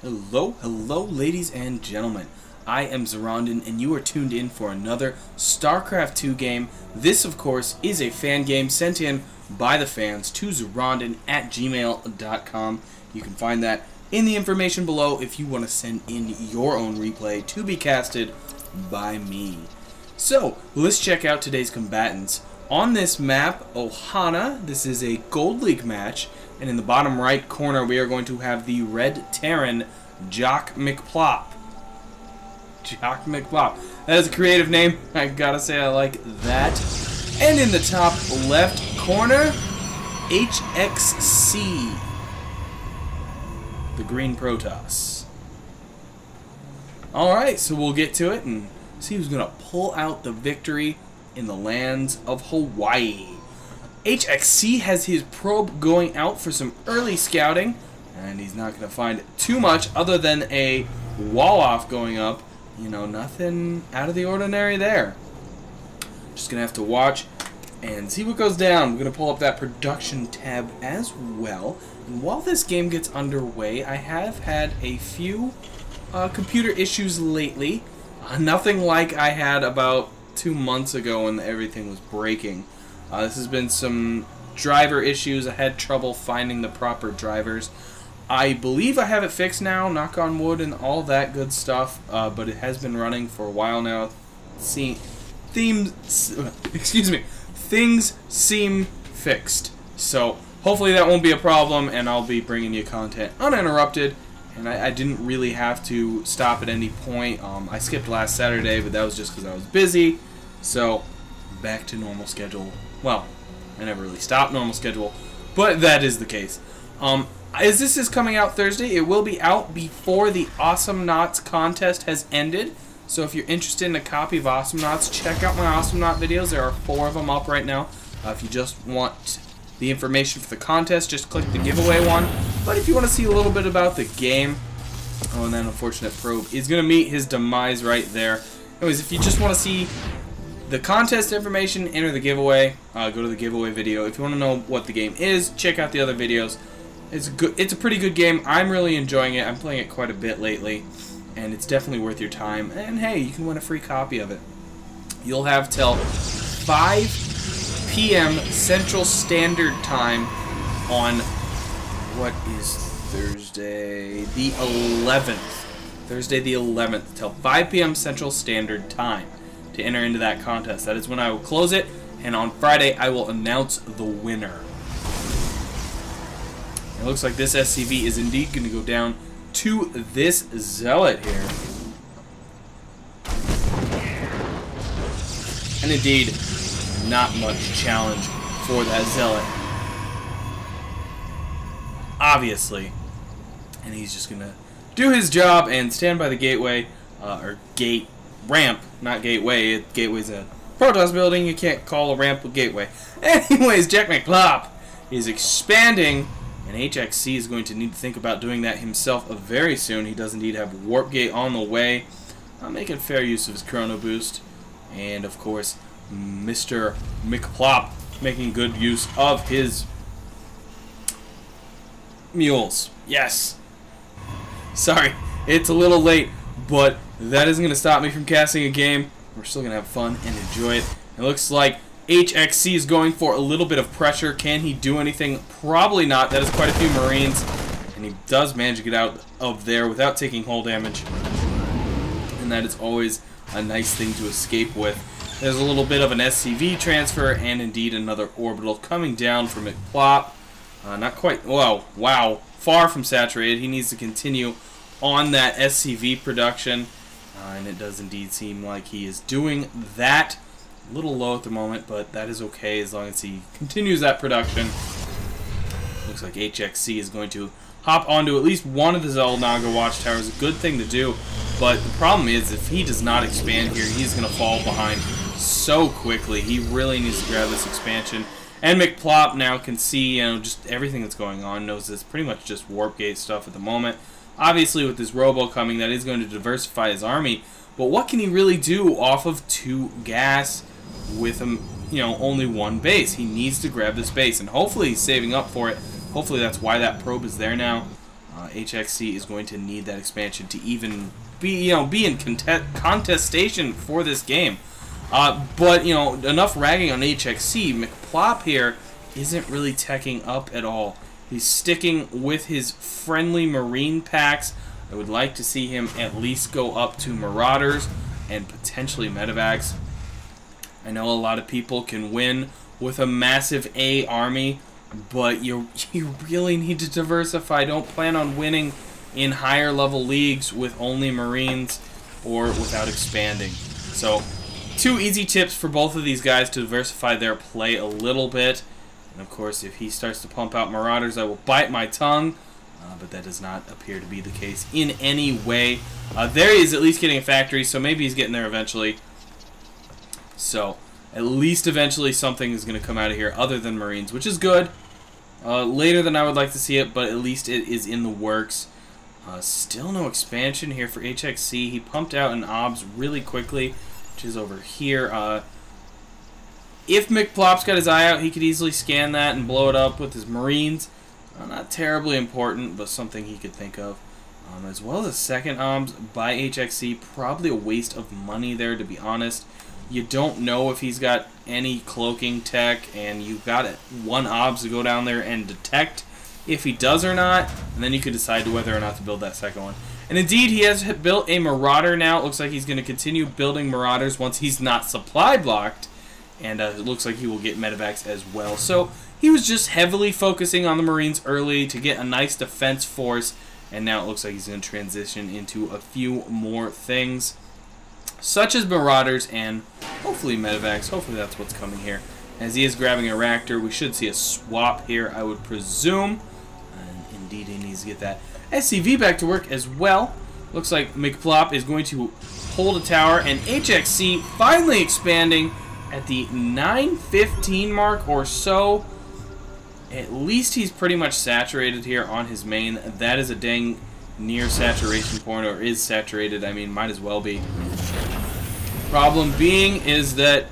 Hello, ladies and gentlemen. I am Zoronden, and you are tuned in for another Starcraft 2 game. This, of course, is a fan game sent in by the fans to Zoronden@gmail.com. You can find that in the information below if you want to send in your own replay to be casted by me. So, let's check out today's combatants. On this map, Ohana, this is a Gold League match, and in the bottom right corner we are going to have the Red Terran, JockMcPlop. JockMcPlop. That is a creative name. I gotta say I like that. And in the top left corner, hXc, the Green Protoss. Alright, so we'll get to it and see who's going to pull out the victory in the lands of Hawaii. hXc has his probe going out for some early scouting, and he's not going to find too much other than a wall off going up. You know, nothing out of the ordinary there. Just going to have to watch and see what goes down. We're going to pull up that production tab as well. And while this game gets underway, I have had a few computer issues lately. Nothing like I had about 2 months ago when everything was breaking. This has been some driver issues. I had trouble finding the proper drivers. I believe I have it fixed now, knock on wood and all that good stuff, but it has been running for a while now. Things seem fixed. So hopefully that won't be a problem, and I'll be bringing you content uninterrupted. And I didn't really have to stop at any point. I skipped last Saturday, but that was just because I was busy. So, back to normal schedule. Well, I never really stopped normal schedule, but that is the case. As this is coming out Thursday, it will be out before the Awesome Knots contest has ended. So if you're interested in a copy of Awesome Knots, check out my Awesome Knot videos. There are 4 of them up right now. If you just want the information for the contest, just click the giveaway one. But if you want to see a little bit about the game, oh, and that unfortunate probe is going to meet his demise right there. Anyways, if you just want to see the contest information, enter the giveaway, go to the giveaway video. If you want to know what the game is, check out the other videos. It's good. It's a pretty good game. I'm really enjoying it. I'm playing it quite a bit lately, and it's definitely worth your time. And hey, you can win a free copy of it. You'll have till 5 p.m. Central Standard Time on, what is Thursday? The 11th. Thursday the 11th till 5 p.m. Central Standard Time to enter into that contest. That is when I will close it, and on Friday I will announce the winner. It looks like this SCV is indeed going to go down to this Zealot here. And indeed, not much challenge for that Zealot, obviously. And he's just going to do his job and stand by the gateway, or gate, ramp, not gateway. Gateway's a Protoss building. You can't call a ramp a gateway. Anyways, JockMcPlop is expanding, and hXc is going to need to think about doing that himself very soon. He does indeed have Warp Gate on the way, making fair use of his Chrono Boost. And, of course, Mr. McPlop making good use of his mules. Yes. Sorry, it's a little late, but that isn't going to stop me from casting a game. We're still going to have fun and enjoy it. It looks like hXc is going for a little bit of pressure. Can he do anything? Probably not. That is quite a few Marines, and he does manage to get out of there without taking hull damage. And that is always a nice thing to escape with. There's a little bit of an SCV transfer, and indeed another orbital coming down from McPlop. Not quite, well, wow, far from saturated. He needs to continue on that SCV production, and it does indeed seem like he is doing that. A little low at the moment, but that is okay as long as he continues that production. Looks like hXc is going to hop onto at least one of the Zelnaga watchtowers. A good thing to do, but the problem is if he does not expand here, he's going to fall behind so quickly. He really needs to grab this expansion. And McPlop now can see, you know, just everything that's going on. Knows it's pretty much just Warp Gate stuff at the moment. Obviously, with this Robo coming, that is going to diversify his army. But what can he really do off of 2 gas with him, you know, only 1 base? He needs to grab this base, and hopefully he's saving up for it. Hopefully that's why that probe is there now. hXc is going to need that expansion to even be in contestation for this game. But enough ragging on hXc. McPlop here isn't really teching up at all. He's sticking with his friendly Marine packs. I would like to see him at least go up to Marauders and potentially Medevacs. I know a lot of people can win with a massive A army, but you really need to diversify. Don't plan on winning in higher level leagues with only Marines or without expanding. So, 2 easy tips for both of these guys to diversify their play a little bit. And of course, if he starts to pump out Marauders, I will bite my tongue. But that does not appear to be the case in any way. There he is, at least getting a factory, so maybe he's getting there eventually. So, at least eventually something is going to come out of here other than Marines, which is good. Later than I would like to see it, but at least it is in the works. Still no expansion here for hXc. He pumped out an OBS really quickly, which is over here. If McPlop's got his eye out, he could easily scan that and blow it up with his Marines. Not terribly important, but something he could think of. As well as a second OBS by hXc. Probably a waste of money there, to be honest. You don't know if he's got any cloaking tech, and you've got 1 OBS to go down there and detect if he does or not, and then you could decide whether or not to build that second one. And indeed, he has built a Marauder now. It looks like he's going to continue building Marauders once he's not supply blocked, and it looks like he will get Medevacs as well. So he was just heavily focusing on the Marines early to get a nice defense force, and now it looks like he's going to transition into a few more things, such as Marauders and hopefully Medevacs. Hopefully that's what's coming here. As he is grabbing a Raptor, we should see a swap here, I would presume. And indeed, he needs to get that SCV back to work as well. Looks like McPlop is going to hold a tower, and hXc finally expanding at the 915 mark or so. At least he's pretty much saturated here on his main. That is a dang near saturation point, or is saturated. I mean, might as well be. Problem being is that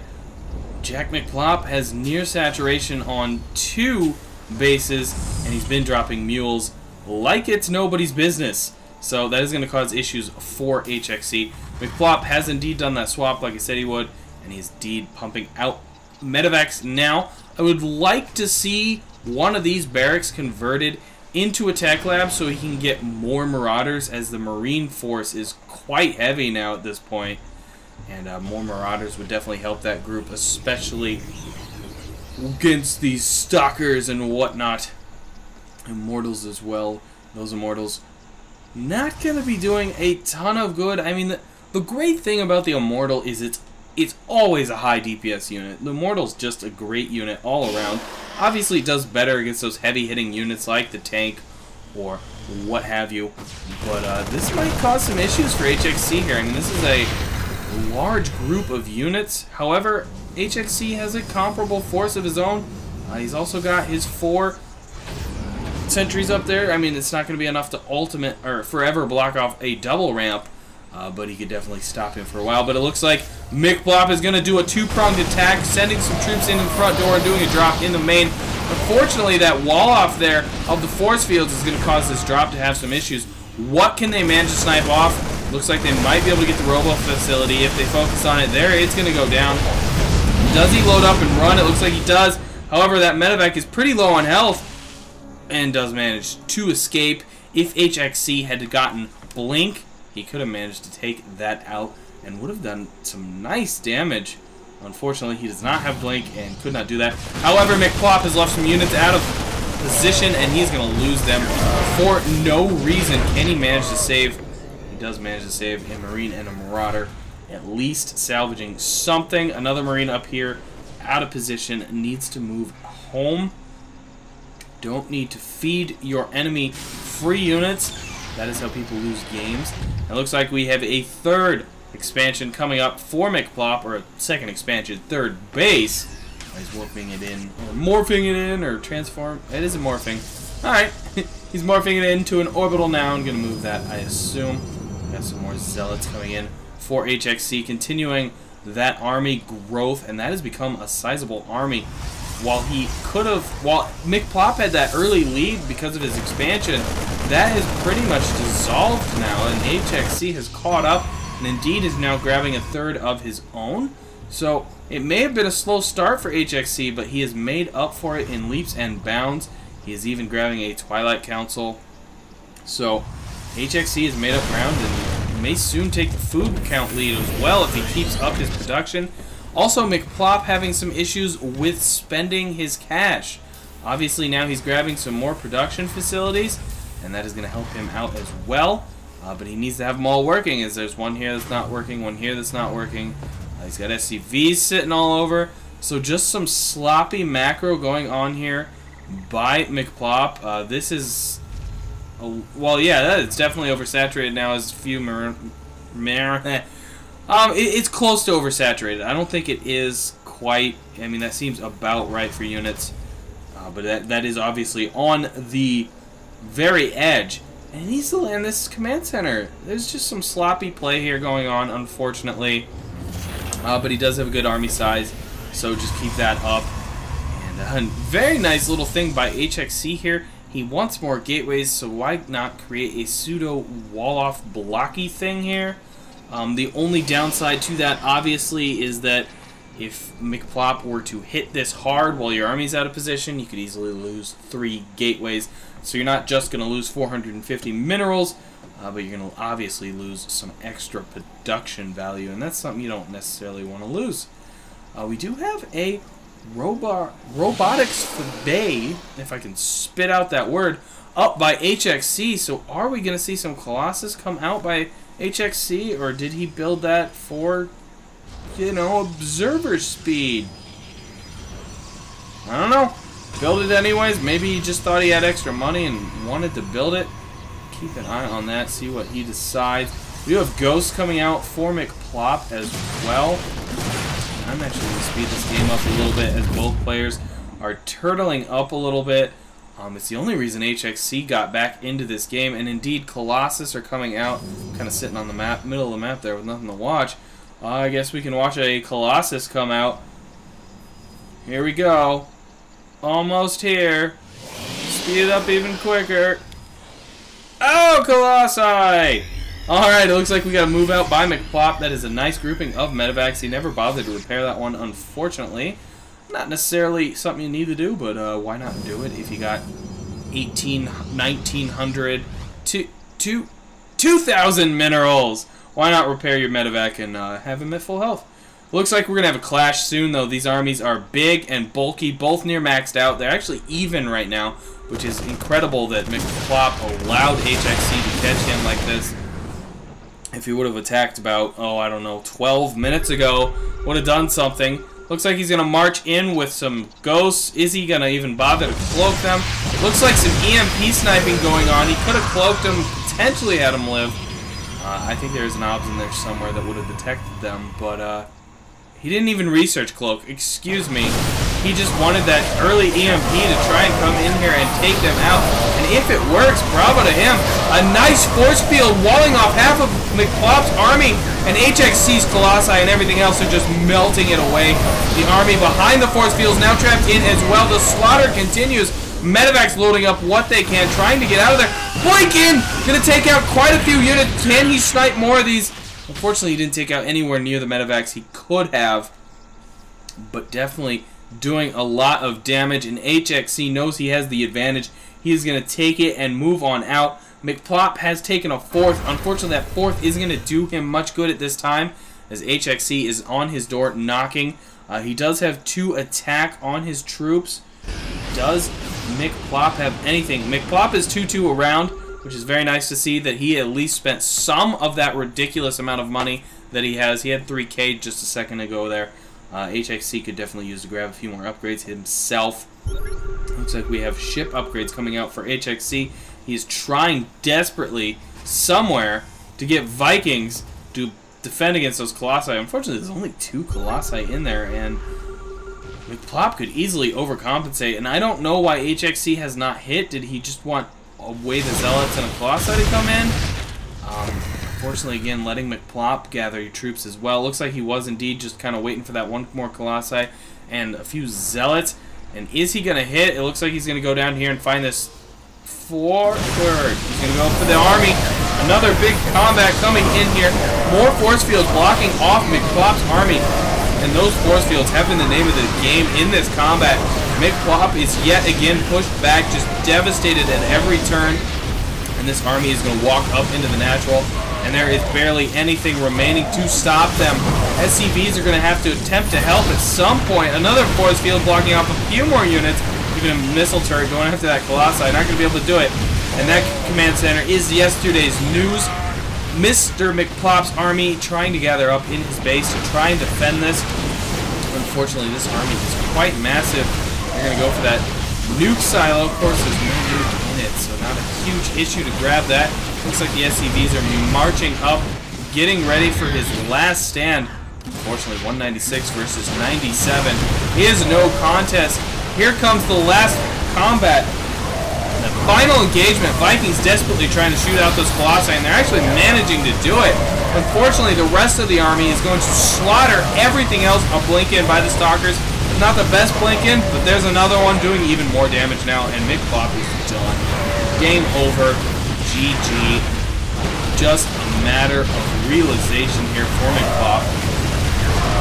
JockMcPlop has near saturation on 2 bases, and he's been dropping mules like it's nobody's business. So that is going to cause issues for hXc. McPlop has indeed done that swap like I said he would, and he's indeed pumping out Medevacs now. I would like to see one of these barracks converted into a tech lab so he can get more Marauders, as the Marine force is quite heavy now at this point. And more Marauders would definitely help that group, especially against these stalkers and whatnot. Immortals as well. Those Immortals not going to be doing a ton of good. I mean, the great thing about the Immortal is it's always a high DPS unit. The Immortal's just a great unit all around. Obviously, it does better against those heavy-hitting units like the tank or what have you. But this might cause some issues for hXc here. I mean, this is a large group of units. However, hXc has a comparable force of his own. He's also got his 4 sentries up there. I mean, it's not going to be enough to ultimate or forever block off a double ramp, but he could definitely stop him for a while. But it looks like McPlop is going to do a 2-pronged attack, sending some troops into the front door and doing a drop in the main. Unfortunately, that wall off there of the force fields is going to cause this drop to have some issues. What can they manage to snipe off? Looks like they might be able to get the robo facility if they focus on it there. It's going to go down. Does he load up and run? It looks like he does. However, that medevac is pretty low on health and does manage to escape. If hXc had gotten Blink, he could have managed to take that out and would have done some nice damage. Unfortunately, he does not have Blink and could not do that. However, McPlop has left some units out of position, and he's going to lose them for no reason. Can he manage to save? He does manage to save a Marine and a Marauder, at least salvaging something. Another Marine up here, out of position, needs to move home. Don't need to feed your enemy free units. That is how people lose games. It looks like we have a third expansion coming up for McPlop, or a second expansion, third base. He's morphing it in, or transform. It is a morphing. Alright. He's morphing it into an orbital now. I'm going to move that, I assume. Got some more zealots coming in for hXc, continuing that army growth, and that has become a sizable army. While McPlop had that early lead because of his expansion, that has pretty much dissolved now, and hXc has caught up, and indeed is now grabbing a third of his own. So it may have been a slow start for hXc, but he has made up for it in leaps and bounds. He is even grabbing a Twilight Council. So hXc has made up ground and may soon take the food count lead as well if he keeps up his production. Also, McPlop having some issues with spending his cash. Obviously now he's grabbing some more production facilities, and that is going to help him out as well. But he needs to have them all working, as there's one here that's not working, one here that's not working. He's got SCVs sitting all over. So just some sloppy macro going on here by McPlop. This is... well, yeah, it's definitely oversaturated now. As few it's close to oversaturated. I don't think it is quite. I mean, that seems about right for units, but that is obviously on the very edge. And he needs to land this command center. There's just some sloppy play here going on, unfortunately. But he does have a good army size, so just keep that up. And a very nice little thing by hXc here. He wants more gateways, so why not create a pseudo wall-off blocky thing here? The only downside to that, obviously, is that if McPlop were to hit this hard while your army's out of position, you could easily lose 3 gateways. So you're not just going to lose 450 minerals, but you're going to obviously lose some extra production value, and that's something you don't necessarily want to lose. We do have a robotics bay, if I can spit out that word, up by hXc. So are we going to see some Colossus come out by hXc, or did he build that for, you know, observer speed? I don't know. Build it anyways. Maybe he just thought he had extra money and wanted to build it. Keep an eye on that, see what he decides. We do have Ghosts coming out for McPlop as well. I'm actually going to speed this game up a little bit as both players are turtling up a little bit. It's the only reason hXc got back into this game, and indeed Colossus are coming out, kind of sitting on the map, middle of the map there with nothing to watch. I guess we can watch a Colossus come out. Here we go. Almost here. Speed it up even quicker. Oh, Colossi! Alright, it looks like we got a move out by McPlop. That is a nice grouping of medevacs. He never bothered to repair that one, unfortunately. Not necessarily something you need to do, but why not do it if you got 1900 to 2,000 minerals? Why not repair your medevac and have him at full health? Looks like we're going to have a clash soon, though. These armies are big and bulky, both near maxed out. They're actually even right now, which is incredible that McPlop allowed hXc to catch him like this. If he would have attacked about, oh, I don't know, 12 minutes ago, would have done something. Looks like he's going to march in with some ghosts. Is he going to even bother to cloak them? Looks like some EMP sniping going on. He could have cloaked them, potentially had him live. I think there's an obs in there somewhere that would have detected them, but he didn't even research cloak. Excuse me. He just wanted that early EMP to try and come in here and take them out. And if it works, bravo to him. A nice force field walling off half of McPlop's army, and hXc's Colossi and everything else are just melting it away. The army behind the force field is now trapped in as well. The slaughter continues. Medevac's loading up what they can, trying to get out of there. Boykin! Gonna take out quite a few units. Can he snipe more of these? Unfortunately, he didn't take out anywhere near the medevacs he could have, but definitely doing a lot of damage, and hXc knows he has the advantage. He is going to take it and move on out. McPlop has taken a fourth. Unfortunately, that fourth isn't going to do him much good at this time, as hXc is on his door knocking. He does have 2 attack on his troops. Does McPlop have anything? McPlop is 2-2 around, which is very nice to see that he at least spent some of that ridiculous amount of money that he has. He had 3K just a second ago there. hXc could definitely use to grab a few more upgrades himself. Looks like we have ship upgrades coming out for hXc. He is trying desperately somewhere to get Vikings to defend against those Colossi. Unfortunately, there's only 2 Colossi in there, and McPlop could easily overcompensate. And I don't know why hXc has not hit. Did he just want a way the Zealots and a Colossi to come in? Unfortunately, again, letting McPlop gather your troops as well. Looks like he was indeed just kind of waiting for that one more Colossi and a few Zealots. And is he going to hit? It looks like he's going to go down here and find this for third. He's going to go for the army. Another big combat coming in here. More force fields blocking off McPlop's army. And those force fields have been the name of the game in this combat. McPlop is yet again pushed back, just devastated at every turn. And this army is going to walk up into the natural. And there is barely anything remaining to stop them. SCVs are going to have to attempt to help at some point. Another force field blocking off a few more units. Even a missile turret going after that Colossi. Not going to be able to do it. And that command center is yesterday's news. Mr. McPlop's army trying to gather up in his base to try and defend this. Unfortunately, this army is quite massive. They're going to go for that nuke silo. Of course, there's no nuke in it, so not a huge issue to grab that. Looks like the SCVs are marching up, getting ready for his last stand. Unfortunately, 196 versus 97 is no contest. Here comes the last combat. The final engagement. Vikings desperately trying to shoot out those Colossi, and they're actually managing to do it. Unfortunately, the rest of the army is going to slaughter everything else. A blink-in by the Stalkers. Not the best blink-in, but there's another one doing even more damage now, and McPlop is done. Game over. GG. Just a matter of realization here for McPlop.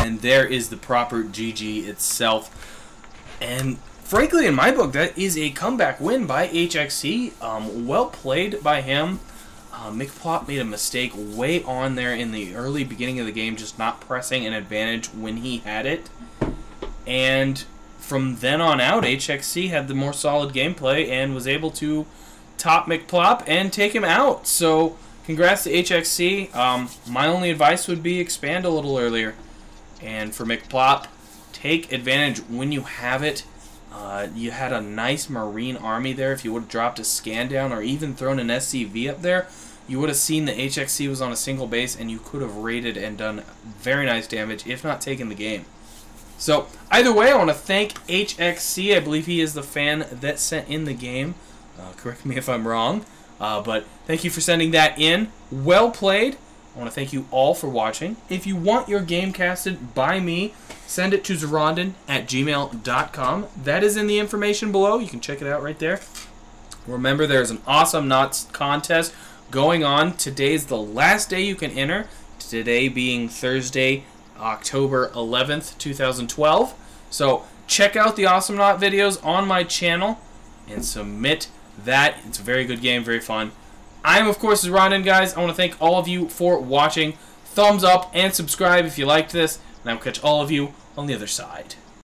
And there is the proper GG itself. And frankly, in my book, that is a comeback win by hXc. Well played by him. McPlop made a mistake way on there in the early beginning of the game, just not pressing an advantage when he had it. And from then on out, hXc had the more solid gameplay and was able to top McPlop and take him out. So congrats to hXc. My only advice would be expand a little earlier. And for McPlop, take advantage when you have it. You had a nice Marine army there. If you would have dropped a scan down or even thrown an SCV up there, you would have seen that hXc was on a single base and you could have raided and done very nice damage, if not taken the game. So either way, I want to thank hXc. I believe he is the fan that sent in the game. Correct me if I'm wrong. But thank you for sending that in. Well played. I want to thank you all for watching. If you want your game casted by me, send it to Zoronden@gmail.com. That is in the information below. You can check it out right there. Remember, there's an awesome knots contest going on. Today's the last day you can enter. Today being Thursday, October 11th, 2012. So check out the Awesome Knot videos on my channel and submit that. It's a very good game, very fun. I'm, of course, Zoronden, guys. I want to thank all of you for watching. Thumbs up and subscribe if you liked this, and I will catch all of you on the other side.